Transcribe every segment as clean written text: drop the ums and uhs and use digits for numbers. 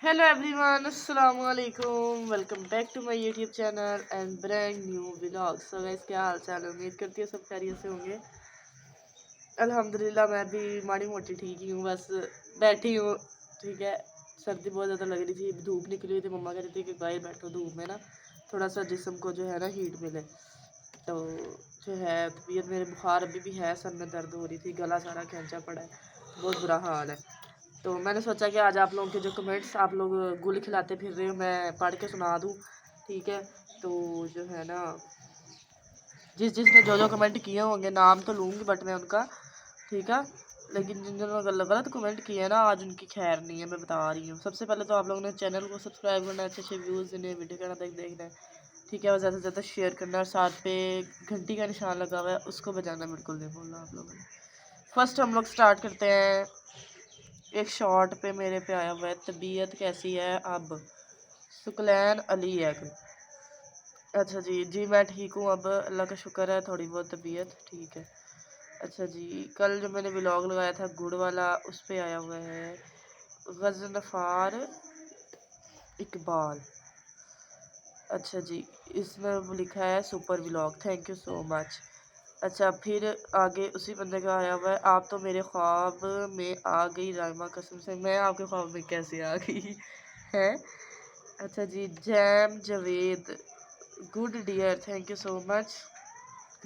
Hello everyone, Assalamu alaikum. Welcome back to my YouTube channel and brand new vlog. So guys, क्या हाल चाल है? उम्मीद करती है सब खैरियत से होंगे। अल्हम्दुलिल्लाह मैं भी माड़ी मोटी ठीक ही हूँ, बस बैठी हूँ। ठीक है, सर्दी बहुत ज़्यादा लग रही थी, धूप निकली हुई थी। मम्मा कह रही थी कि बाहर बैठो धूप में ना, थोड़ा सा जिस्म को जो है ना हीट मिले। तो जो है तबीयत मेरे बुखार अभी भी है, सर में दर्द हो रही थी, गला सारा खींचा पड़ा है, बहुत बुरा हाल है। तो मैंने सोचा कि आज आप लोगों के जो कमेंट्स आप लोग गुल खिलाते फिर रहे हो, मैं पढ़ के सुना दूँ। ठीक है, तो जो है ना जिसने जो कमेंट किए होंगे नाम तो लूँगी बट मैं उनका, ठीक है, लेकिन जिन जिन्होंने गलत कमेंट किए हैं ना आज उनकी खैर नहीं है, मैं बता रही हूँ। सबसे पहले तो आप लोगों ने चैनल को सब्सक्राइब करना है, अच्छे अच्छे व्यूज़ देने, वीडियो करना तक देखना है, ठीक है, और ज़्यादा से ज़्यादा शेयर करना है, और साथ पे घंटी का निशान लगा हुआ है उसको बजाना बिल्कुल नहीं भूलना आप लोगों ने। फर्स्ट हम लोग स्टार्ट करते हैं एक शॉर्ट पे मेरे पे आया हुआ है, तबीयत कैसी है अब? सुकलैन अली है कोई। अच्छा जी मैं ठीक हूँ अब, अल्लाह का शुक्र है, थोड़ी बहुत तबीयत ठीक है। अच्छा जी, कल जो मैंने व्लॉग लगाया था गुड़ वाला उस पे आया हुआ है गजनफार इकबाल। अच्छा जी, इसमें लिखा है super vlog, thank you so much. अच्छा फिर आगे उसी बंदे का आया हुआ है, आप तो मेरे ख्वाब में आ गई राइमा, कसम से। मैं आपके ख्वाब में कैसे आ गई है? अच्छा जी, जैम Javed good dear, thank you so much.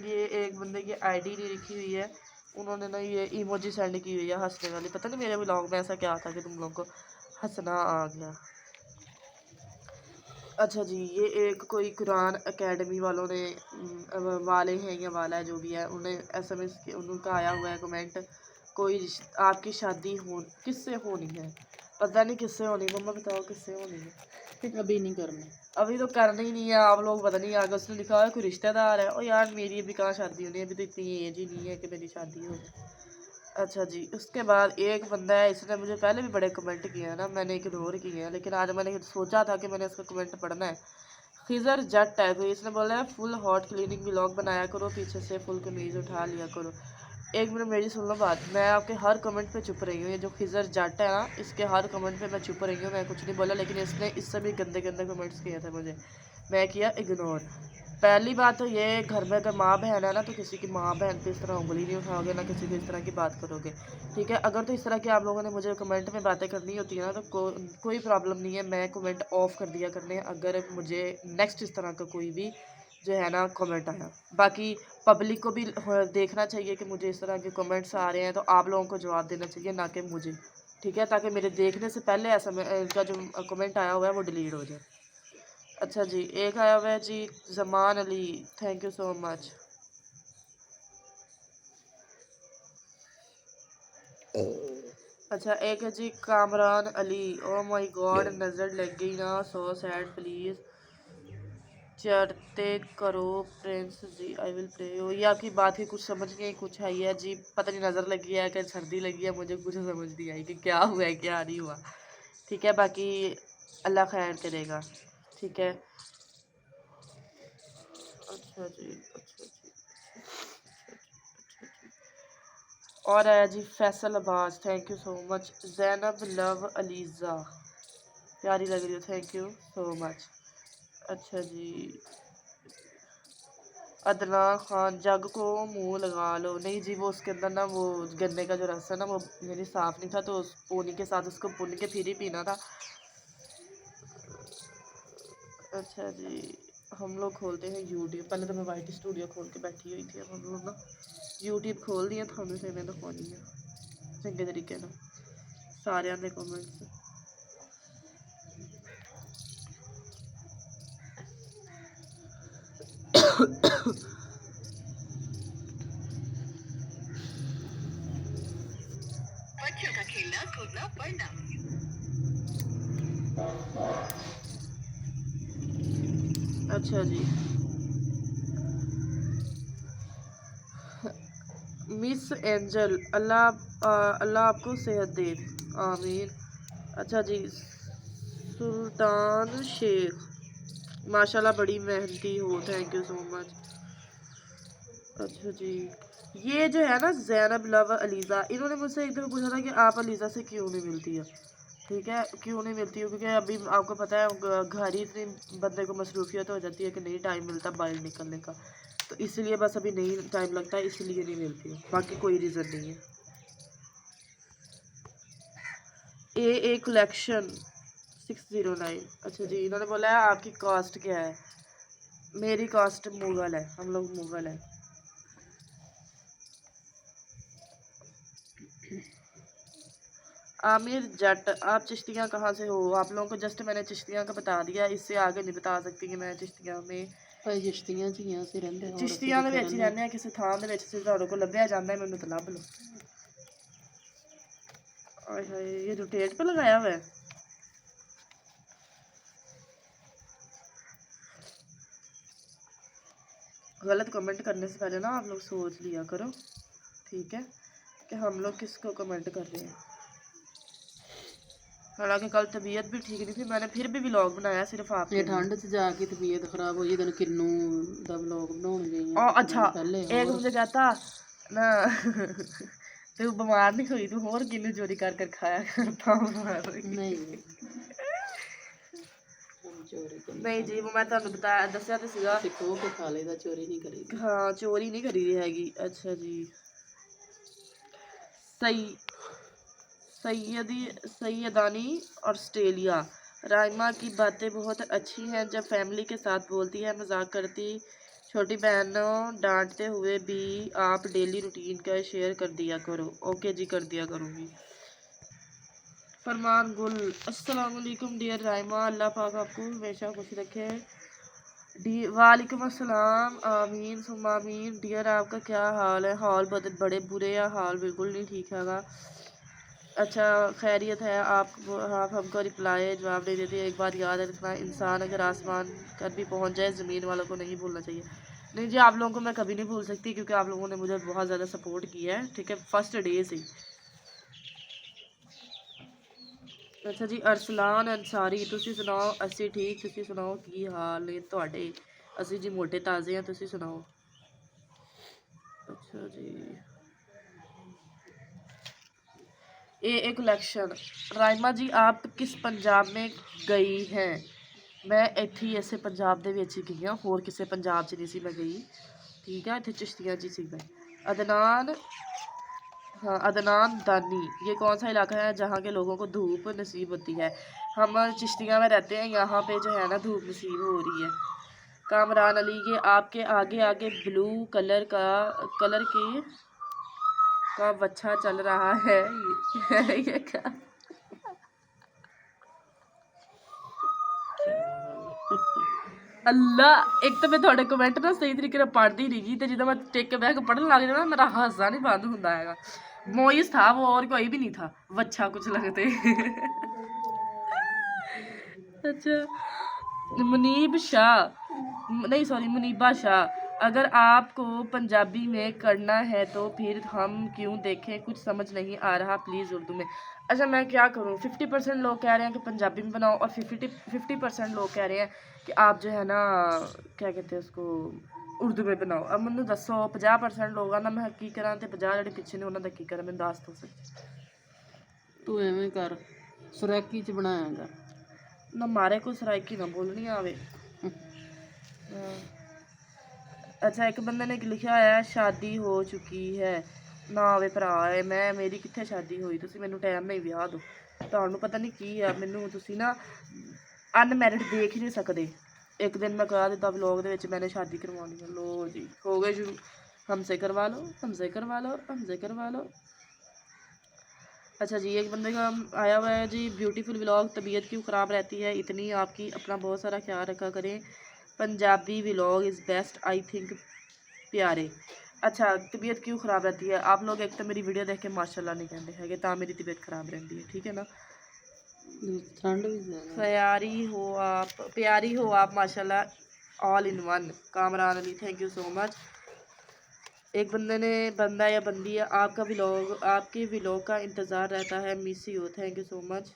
ये एक बंदे की आईडी नहीं लिखी हुई है, उन्होंने ना ये इमोजी सेंड की हुई है हंसने वाली। पता नहीं मेरे व्लॉग में ऐसा क्या था कि तुम लोगों को हंसना आ गया। अच्छा जी, ये एक कोई कुरान एकेडमी वालों ने वाले हैं या वाला है जो भी है, उन्हें SMS उनका आया हुआ है कमेंट, कोई आपकी शादी हो किससे होनी है? पता नहीं किससे होनी, मम्मा बताओ किससे होनी है? अभी नहीं करना। अभी तो करनी ही नहीं है, आप लोग पता नहीं आगे उसने लिखा हुआ है कोई रिश्तेदार है। ओ यार मेरी अभी कहाँ शादी होनी है, अभी तो इतनी एज ही नहीं है कि मेरी शादी हो। अच्छा जी, उसके बाद एक बंदा है, इसने मुझे पहले भी बड़े कमेंट किए हैं ना, मैंने इग्नोर किए हैं, लेकिन आज मैंने सोचा था कि मैंने इसका कमेंट पढ़ना है। खिजर जट है कोई, इसने बोला है फुल हॉट क्लीनिंग व्लॉग बनाया करो, पीछे से फुल कमीज उठा लिया करो। एक मिनट मेरी सुन लो बात, मैं आपके हर कमेंट पे चुप रही हूँ। ये जो खिजर जट है ना, इसके हर कमेंट पे मैं चुप रही हूँ, मैं कुछ नहीं बोला, लेकिन इसने इससे भी गंदे गंदे कमेंट्स किए थे मुझे, मैं किया इग्नोर। पहली बात तो ये, घर में अगर माँ बहन है ना तो किसी की माँ बहन पे इस तरह उंगली नहीं उठाओगे, ना किसी को इस तरह की बात करोगे, ठीक है। अगर तो इस तरह की आप लोगों ने मुझे कमेंट में बातें करनी होती है ना तो कोई प्रॉब्लम नहीं है, मैं कमेंट ऑफ कर दिया करने अगर मुझे नेक्स्ट इस तरह का कोई भी जो है ना कमेंट आया। बाकी पब्लिक को भी देखना चाहिए कि मुझे इस तरह के कमेंट्स आ रहे हैं तो आप लोगों को जवाब देना चाहिए, ना कि मुझे, ठीक है, ताकि मेरे देखने से पहले ऐसा इनका जो कमेंट आया हुआ है वो डिलीट हो जाए। अच्छा जी, एक आया हुआ है जी Zaman Ali, thank you so much. अच्छा एक है जी Kamran Ali, oh my god नज़र लग गई ना, सो सैड, प्लीज़ चढ़ते करो फ्रेंड्स जी, आई विल प्रे। ये आपकी बात की कुछ समझ नहीं आई, कुछ है ये जी, पता नहीं नज़र लगी है कि सर्दी लगी है, मुझे कुछ समझ नहीं आई कि क्या हुआ है क्या नहीं हुआ, ठीक है, बाकी अल्लाह खैर करेगा, ठीक है। अच्छा जी, अच्छा जी, और आया जी Faisal Abbas, thank you so much. Zainab love Aliza, प्यारी लग रही हो, थैंक यू सो मच। अच्छा जी, अदनान खान, जग को मुंह लगा लो, नहीं जी वो उसके अंदर ना वो गन्ने का जो रस है ना वो मेरी साफ़ नहीं था, तो उस पोनी के साथ उसको पुन के फिर ही पीना था। अच्छा जी, हम लोग खोलते हैं यूट्यूब, पहले तो मैं वाइट स्टूडियो खोल के बैठी हुई थी, अब हम लोग ना यूट्यूब खोल दिया, थानू से मैं दिखानी है चंगे तरीके ना सारे दे कमेंट्स। बच्चों का खेलना कूदना पढ़ना। अच्छा जी, मिस एंजल, अल्लाह आपको सेहत दे, आमीन। अच्छा जी, सुल्तान शेख, माशाल्लाह बड़ी मेहनती हो, थैंक यू सो मच। अच्छा जी, ये जो है ना जैनब लव अलीज़ा, इन्होंने मुझसे एक दफ़ा पूछा था कि आप अलीज़ा से क्यों नहीं मिलती है, ठीक है। क्यों नहीं मिलती हूँ? क्योंकि अभी आपको पता है घर ही इतनी बंदे को मसरूफियत हो जाती है कि नहीं टाइम मिलता बाहर निकलने का, तो इसलिए बस अभी नहीं टाइम लगता है, इसलिए नहीं मिलती हूँ, बाकी कोई रीज़न नहीं है। ए कलेक्शन 609, अच्छा जी। इन्होंने बोला है आपकी कास्ट क्या है? मेरी कास्ट मुगल है, हम लोग मुगल हैं। आमिर जट, आप चिश्तियाँ कहाँ से हो? आप लोगों को जस्ट मैंने चिश्तियाँ का बता दिया, इससे आगे नहीं बता सकती कि मैं चिश्तियाँ में चिश्तियाँ ਚ ਹੀ ਅਸੀਂ ਰਹਿੰਦੇ ਹਾਂ, चिश्तियाँ ਦੇ ਵਿੱਚ ਹੀ ਰਹਿੰਦੇ ਆ, ਕਿਸੇ ਥਾਂ ਦੇ ਵਿੱਚ से ਤੁਹਾਡੇ ਕੋਲ ਲੱਭਿਆ ਜਾਂਦਾ है, ਮੈਨੂੰ ਤਾਂ ਲੱਭ ਲਓ। आय हाय, ये रोटेट पे लगाया हुआ है। गलत कमेंट करने से पहले ना आप लोग सोच लिया करो, ठीक है, कि हम लोग किसको कमेंट कर रहे हैं। हालांकि कल तबीयत भी ठीक नहीं थी, मैंने फिर भी व्लॉग बनाया सिर्फ आपके लिए। ठंड च जाके तबीयत खराब हो जाए, किन्नू दा व्लॉग बनाने गई और अच्छा एक मुझे कहता ना तू बीमार नहीं हुई, तू और किन्नू चोरी कर कर खाया करता नहीं नहीं जी, वो मैं ਤੁਹਾਨੂੰ बताया दसिया तो सीगा खो के खा लेदा, चोरी नहीं करी। हाँ चोरी नहीं करी हैगी। अच्छा जी। सैयदानी ऑस्ट्रेलिया, राइमा की बातें बहुत अच्छी हैं, जब फैमिली के साथ बोलती है, मजाक करती, छोटी बहनों डांटते हुए भी आप डेली रूटीन का शेयर कर दिया करो। ओके जी, कर दिया करूँगी। फरमान गुल, अस्सलाम वालेकुम डियर राइमा, अल्लाह पाक आपको हमेशा खुश रखे। वालेकुम अस्सलाम, आमीन सुम्मा आमीन। डियर आपका क्या हाल है? हाल बड़े बुरे या हाल बिल्कुल नहीं ठीक हैगा। अच्छा खैरियत है। आप हमको रिप्लाई जवाब नहीं देती। एक बात याद रखना, इंसान अगर आसमान कर भी पहुंच जाए, ज़मीन वालों को नहीं भूलना चाहिए। नहीं जी, आप लोगों को मैं कभी नहीं भूल सकती, क्योंकि आप लोगों ने मुझे बहुत ज़्यादा सपोर्ट किया है, ठीक है, फर्स्ट डे से। अच्छा जी, अरसलान अंसारी, तुसी सुनाओ? ਅਸੀਂ ठीक, तुसी सुनाओ की हाल है ਤੁਹਾਡੇ? ਅਸੀਂ जी मोटे ताज़े हैं, तुसी सुनाओ? अच्छा जी। ए कलेक्शन, राइमा जी आप किस पंजाब में गई हैं? मैं ਇੱਥੇ ਹੀ ਇਸੇ ਪੰਜਾਬ ਦੇ ਵਿੱਚ ਹੀ ਗਈ ਹਾਂ, ਹੋਰ ਕਿਸੇ ਪੰਜਾਬ 'ਚ ਨਹੀਂ ਸੀ ਮੈਂ ਗਈ, ठीक है, ਇੱਥੇ चिश्तियाँ 'ਚ ही ਸੀ मैं। अदनान, हाँ अदनान दानी, ये कौन सा इलाका है जहाँ के लोगों को धूप नसीब होती है? हम चिश्तिया में रहते हैं, यहाँ पे जो है ना धूप नसीब हो रही है। कामरान अली, ये आपके आगे आगे ब्लू कलर के का बच्चा चल रहा है, ये क्या? अल्लाह, एक तो मैं थोड़े कमेंट ना सही तरीके से पढ़ती नहीं गई, तो जिदा मैं टेक के बह के पढ़ने लग जाना मेरा हासा नहीं बंद होता है। मोइस था वो, और कोई भी नहीं था, बच्चा कुछ लगते। अच्छा, मुनीब शाह, नहीं सॉरी मुनीबा शाह, अगर आपको पंजाबी में करना है तो फिर हम क्यों देखें, कुछ समझ नहीं आ रहा, प्लीज़ उर्दू में। अच्छा मैं क्या करूँ, 50% लोग कह रहे हैं कि पंजाबी में बनाओ, और 50% लोग कह रहे हैं कि आप जो है ना क्या कहते हैं उसको उर्दू में बनाओ। अब मैंने दसो 50% लोगों का मैं की करा, तो 50 ਜਿਹੜੇ ਪਿੱਛੇ ਨੇ ਉਹਨਾਂ ਦਾ ਕੀ ਕਰਾਂ, ਮੈਨੂੰ ਦੱਸ ਦੋ। ਤੂੰ ਐਵੇਂ ਕਰ, ਸਰਾਕੀ ਚ ਬਣਾਇਆ ਕਰ ना, मारे को सराइकी ना बोलनी आवे। अच्छा एक बंदे ने लिखा है शादी हो चुकी है ना आवे भरा है, मैं मेरी कितने शादी हुई, तुसी मैनू टाइम नहीं विआह दो। ਤੁਹਾਨੂੰ पता नहीं की है, मैनू तुसी ना अनमैरिड देख ही नहीं सकते। एक दिन मैं कहा दिता व्लॉग दे विच मैंने शादी करवानी है, लो जी हो गए शुरू, हमसे करवा लो, हमसे करवा लो, हमसे करवा लो। अच्छा जी, एक बंदे का आया हुआ है जी, ब्यूटीफुल व्लॉग, तबीयत क्यों ख़राब रहती है इतनी आपकी, अपना बहुत सारा ख्याल रखा करें, Punjabi vlog is best I think प्यारे। अच्छा तबीयत क्यों ख़राब रहती है? आप लोग एक तो मेरी वीडियो देख के माशाल्लाह नहीं कहते हैं, तो मेरी तबीयत ख़राब रहती है, ठीक है ना। ठंड भी प्यारी हो आप माशाल्लाह, all in one. Kamran Ali, thank you so much. एक बंदा या बंदी है, आपके व्लॉग का इंतज़ार रहता है, miss you, thank you so much.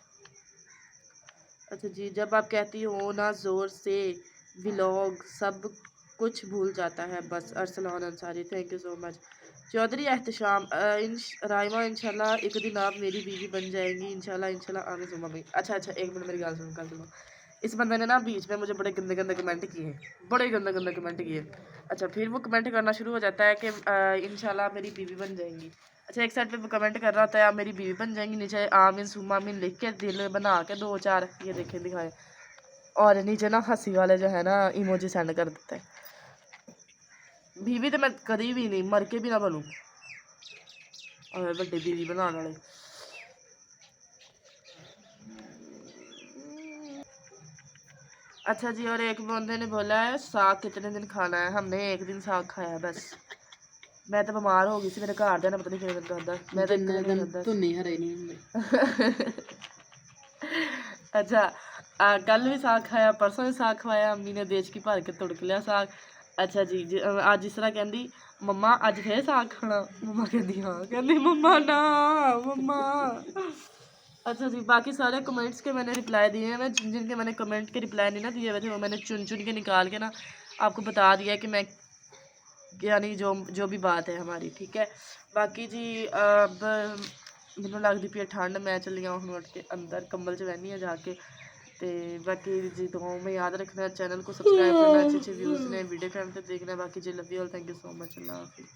अच्छा जी, जब आप कहती हो ना ज़ोर से व्लॉग सब कुछ भूल जाता है बस। Arsalan Ansari, thank you so much. Chaudhary Ehtasham Raima इंशाल्लाह एक दिन आप मेरी बीवी बन जाएंगी इंशाल्लाह आमीन सुम्मा आमीन। अच्छा अच्छा, एक मिनट मेरी गल सुनो। इस बंदे ने ना बीच में मुझे बड़े गंदे गंदे कमेंट किए हैं, बड़े गंदे गंदे कमेंट किए। अच्छा, फिर वो कमेंट करना शुरू हो जाता है कि इंशाल्लाह मेरी बीवी बन जाएंगी। अच्छा, एक साइड पे वो कमेंट कर रहा होता है आप मेरी बीवी बन जाएंगी, नीचे आमीन सुम्मा आमीन लिख के दिल बना के 2-4 ये देखे दिखाए, और नीचे ना हंसी वाले जो है ना इमोजी सेंड कर देता है। बीवी तो मैं कभी भी नहीं, मर के भी ना बनूँ और बड़े बीवी बनाने वाले। अच्छा जी, और एक बंदे ने बोला है साग कितने दिन खाना है। हमने एक दिन साग खाया बस। मैं तो बीमार हो गई थी, मेरे घर दे ने पता नहीं कितने दिन खादा, मैं तो एक ਜਿੰਨੇ दिन ਦਿਨ खादा। ਧੁੰਨੀ ਹਰੇ ਨਹੀਂ ਹੁੰਦੇ। अच्छा, कल भी साग खाया, परसों भी साग खवाया, अम्मी ने देच की भर के तुड़क लिया साग। अच्छा जी, अज इस तरह कहती मम्मा अज फिर साग खाना, मम्मा कहती हाँ, कहती मम्मा ना मम्मा। अच्छा जी, बाकी सारे कमेंट्स के मैंने रिप्लाई दिए हैं। मैं जिन जिन के मैंने कमेंट के रिप्लाई नहीं ना दिए हुए थे वो मैंने चुन चुन के निकाल के ना आपको बता दिया कि मैं यानी जो जो भी बात है हमारी, ठीक है। बाकी जी अब ਮੈਨੂੰ ਲੱਗਦੀ ਪਈ ਠੰਡ, ਮੈਂ ਚੱਲੀ ਹਾਂ ਹੁਣ ਉੱਠ ਕੇ ਅੰਦਰ ਕੰਬਲ 'ਚ ਬਹਿੰਦੀ ਹਾਂ ਜਾ ਕੇ। ਤੇ ਬਾਕੀ ਜੀ ਦੁਆओं में याद रखना, चैनल को सब्सक्राइब करना, अच्छे अच्छे व्यूज़ ने वीडियो टाइम तक देखना। बाकी जी love you all, thank you so much, Allah हाफिज़।